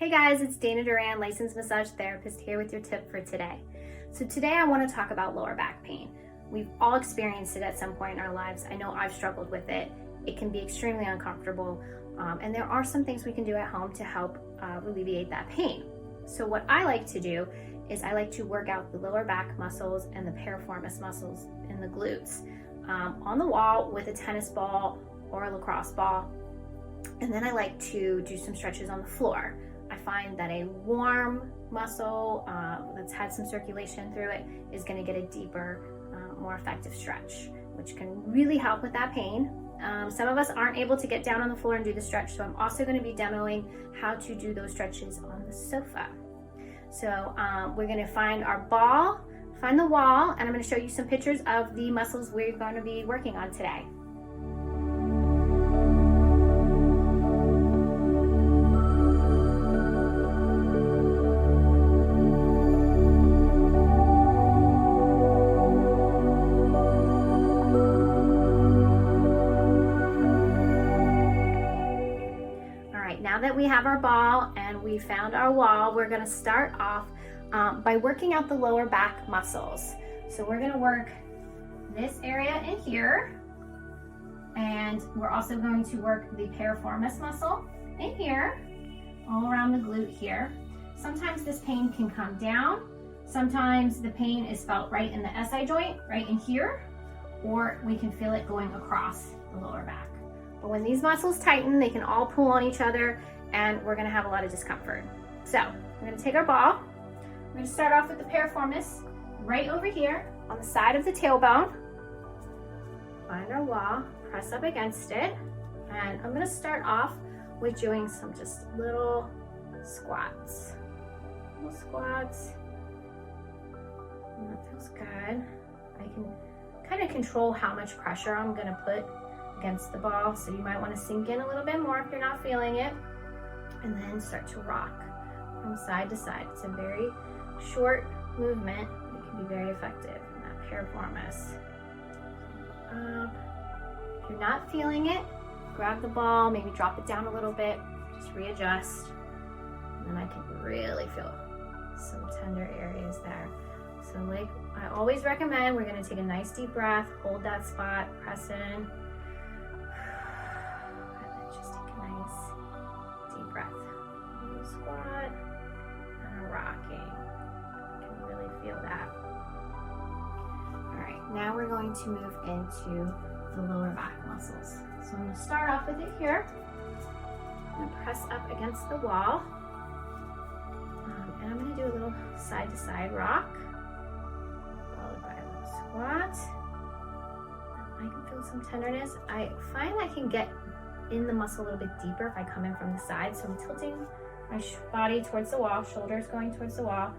Hey guys, it's Dana Duran, licensed massage therapist here with your tip for today. So today I want to talk about lower back pain. We've all experienced it at some point in our lives. I know I've struggled with it. It can be extremely uncomfortable, and there are some things we can do at home to help alleviate that pain. So what I like to do is I like to work out the lower back muscles and the piriformis muscles in the glutes on the wall with a tennis ball or a lacrosse ball. And then I like to do some stretches on the floor. I find that a warm muscle that's had some circulation through it is going to get a deeper, more effective stretch, which can really help with that pain. Some of us aren't able to get down on the floor and do the stretch, so I'm also going to be demoing how to do those stretches on the sofa. So we're going to find the wall, and I'm going to show you some pictures of the muscles we're going to be working on today. Now that we have our ball and we found our wall, we're going to start off by working out the lower back muscles. So we're going to work this area in here, and we're also going to work the piriformis muscle in here, all around the glute here. Sometimes this pain can come down. Sometimes the pain is felt right in the SI joint, right in here, or we can feel it going across the lower back. But when these muscles tighten, they can all pull on each other, and we're gonna have a lot of discomfort. So we're gonna take our ball. We're gonna start off with the piriformis right over here on the side of the tailbone. Find our wall, press up against it, and I'm gonna start off with doing some just little squats. Little squats. And that feels good. I can kind of control how much pressure I'm gonna put against the ball, so you might want to sink in a little bit more if you're not feeling it, and then start to rock from side to side. It's a very short movement, but it can be very effective in that piriformis. If you're not feeling it, grab the ball, maybe drop it down a little bit, just readjust, and then I can really feel some tender areas there. So like I always recommend, we're going to take a nice deep breath, hold that spot, press in. Breath. A little squat and a rocking. You can really feel that. All right, now we're going to move into the lower back muscles. So I'm going to start off with it here. I'm going to press up against the wall. And I'm going to do a little side to side rock, followed by a little squat. I can feel some tenderness. I find I can get in the muscle a little bit deeper if I come in from the side. So I'm tilting my body towards the wall, shoulders going towards the wall.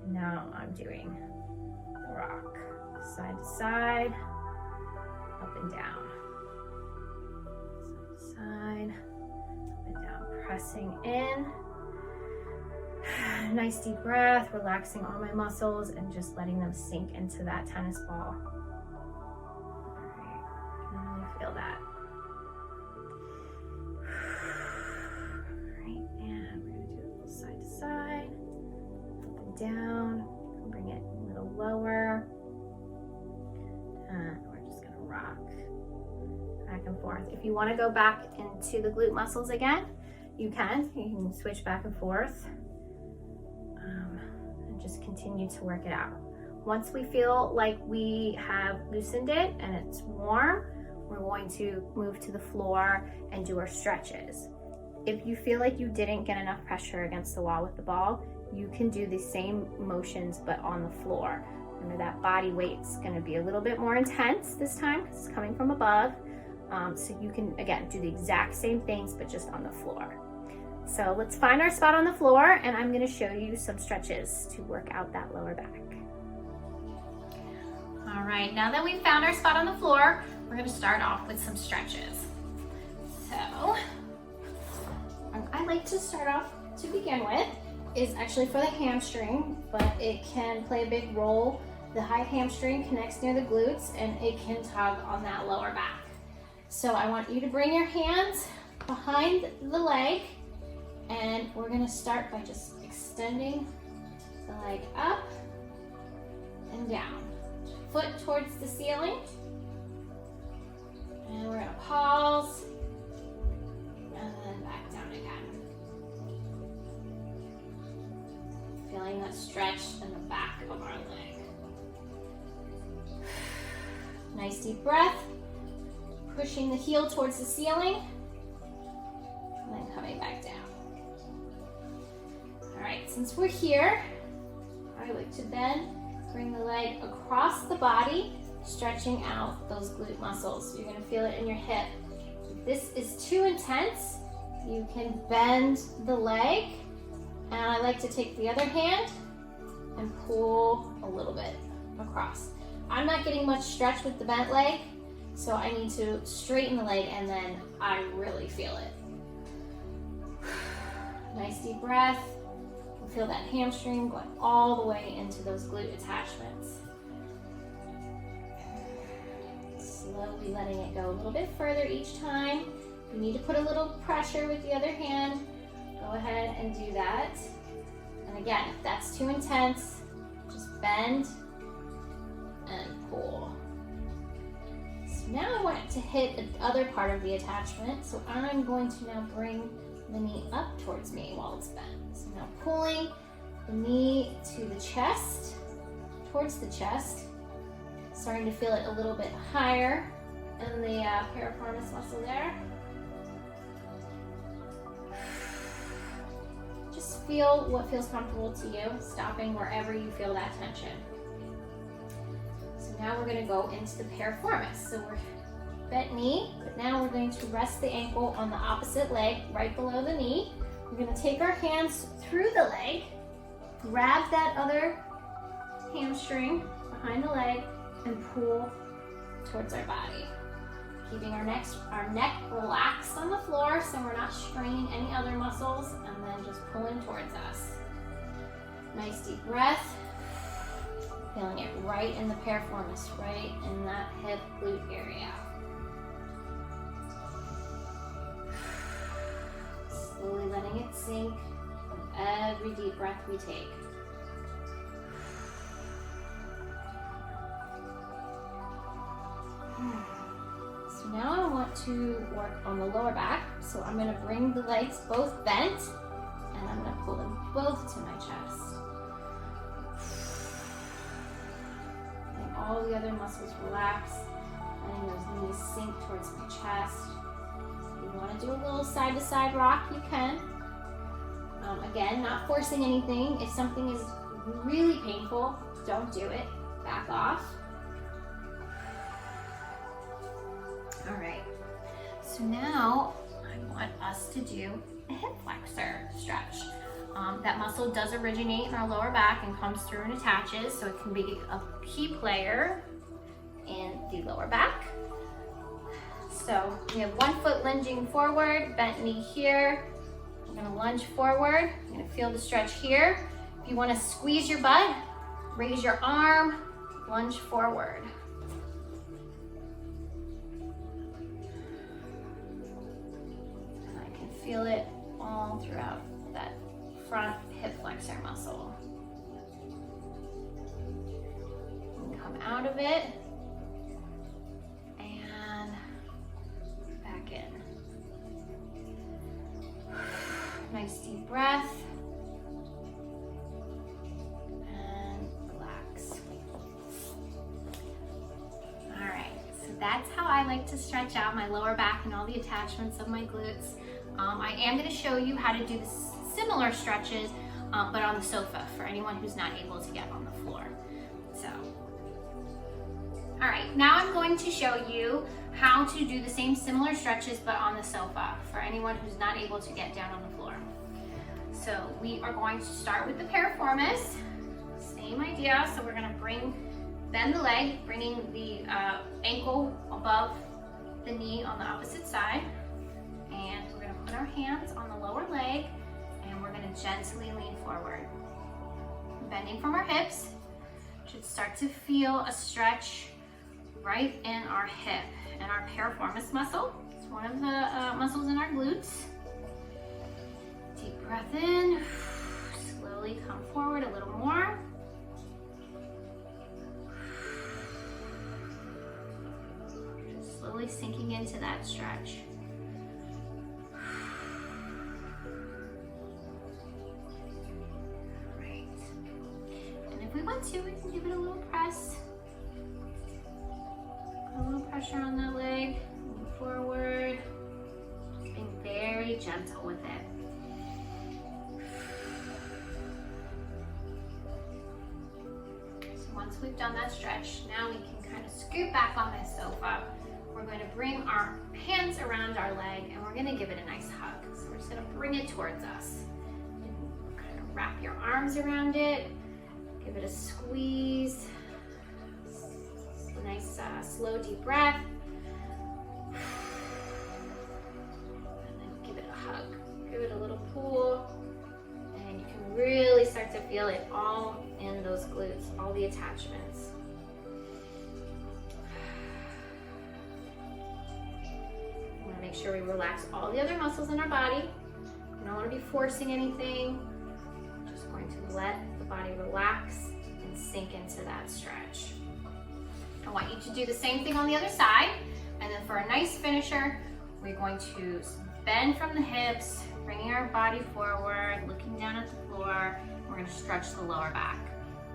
Now I'm doing the rock, side to side, up and down, side to side, up and down, pressing in. Nice deep breath, relaxing all my muscles and just letting them sink into that tennis ball. All right, I can really feel that. Side, up and down, bring it a little lower, and we're just gonna rock back and forth. If you want to go back into the glute muscles again, you can switch back and forth, and just continue to work it out. Once we feel like we have loosened it and it's warm, we're going to move to the floor and do our stretches. If you feel like you didn't get enough pressure against the wall with the ball, you can do the same motions but on the floor. Remember that body weight's going to be a little bit more intense this time because it's coming from above. So you can, again, do the exact same things but just on the floor. So let's find our spot on the floor, and I'm going to show you some stretches to work out that lower back. All right, now that we've found our spot on the floor, we're going to start off with some stretches. So I like to start off to begin with is actually for the hamstring, but it can play a big role. The high hamstring connects near the glutes and it can tug on that lower back. So I want you to bring your hands behind the leg And we're gonna start by just extending the leg up and down. Foot towards the ceiling. And we're gonna pause and then back down again. Feeling that stretch in the back of our leg. Nice deep breath. Pushing the heel towards the ceiling. And then coming back down. All right, since we're here, I like to then bring the leg across the body, stretching out those glute muscles. You're gonna feel it in your hip. If this is too intense, you can bend the leg, and I like to take the other hand and pull a little bit across. I'm not getting much stretch with the bent leg, so I need to straighten the leg, and then I really feel it. Nice deep breath. Feel that hamstring going all the way into those glute attachments. Slowly letting it go a little bit further each time. If you need to put a little pressure with the other hand, go ahead and do that. And again, if that's too intense, just bend and pull. So now I want it to hit the other part of the attachment, so I'm going to now bring the knee up towards me while it's bent. So now pulling the knee to the chest, towards the chest, starting to feel it a little bit higher in the piriformis muscle there. Just feel what feels comfortable to you, stopping wherever you feel that tension. So now we're going to go into the piriformis. So we're bent knee, but now we're going to rest the ankle on the opposite leg, right below the knee. We're going to take our hands through the leg, grab that other hamstring behind the leg, and pull towards our body. Keeping our neck relaxed on the floor so we're not straining any other muscles, and then just pulling towards us. Nice deep breath. Feeling it right in the piriformis, right in that hip glute area. Slowly letting it sink with every deep breath we take. So now I want to work on the lower back. So I'm going to bring the legs both bent, and I'm going to pull them both to my chest. Letting all the other muscles relax, letting those knees sink towards my chest. If you want to do a little side-to-side rock, you can. Again, not forcing anything. If something is really painful, don't do it. Back off. All right. So now I want us to do a hip flexor stretch. That muscle does originate in our lower back and comes through and attaches, so it can be a key player in the lower back. So we have 1 foot lunging forward, bent knee here. We're gonna lunge forward. You're gonna feel the stretch here. If you wanna squeeze your butt, raise your arm, lunge forward. And I can feel it all throughout that front hip flexor muscle. And come out of it. Nice deep breath, and relax. All right, so that's how I like to stretch out my lower back and all the attachments of my glutes. I am going to show you how to do the similar stretches, but on the sofa for anyone who's not able to get on the floor. So, all right, now I'm going to show you how to do the same similar stretches but on the sofa for anyone who's not able to get down on the floor. So we are going to start with the piriformis. Same idea. So we're going to bend the leg, bringing the ankle above the knee on the opposite side. And we're going to put our hands on the lower leg, and we're going to gently lean forward. Bending from our hips. Should start to feel a stretch right in our hip and our piriformis muscle. It's one of the muscles in our glutes. Deep Breath in. Slowly come forward a little more. Just slowly sinking into that stretch. Right. And if we want to, we can give it a little press. A little pressure on that leg. Move forward. Just being very gentle with it. Once we've done that stretch, now we can kind of scoot back on this sofa. We're going to bring our hands around our leg and we're going to give it a nice hug. So we're just going to bring it towards us. And kind of wrap your arms around it. Give it a squeeze. A nice slow deep breath. And then give it a hug. Give it a little pull. And you can really start to feel it all in those glutes, all the attachments. We want to make sure we relax all the other muscles in our body. We don't want to be forcing anything. We're just going to let the body relax and sink into that stretch. I want you to do the same thing on the other side. And then for a nice finisher, we're going to bend from the hips, bringing our body forward, looking down at the floor. We're going to stretch the lower back.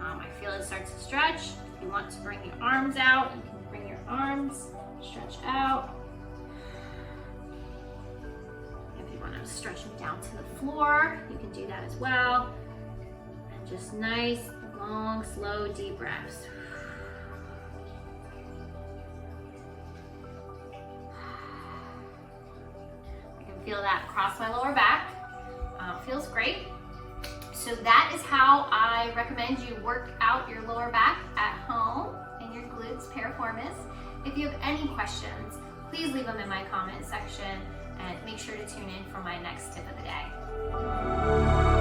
I feel it starts to stretch. If you want to bring your arms out, you can bring your arms, stretch out. If you want to stretch them down to the floor, you can do that as well. And just nice, long, slow, deep breaths. I can feel that across my lower back. Feels great. So that is how I recommend you work out your lower back at home and your glutes, piriformis. If you have any questions, please leave them in my comment section and make sure to tune in for my next tip of the day.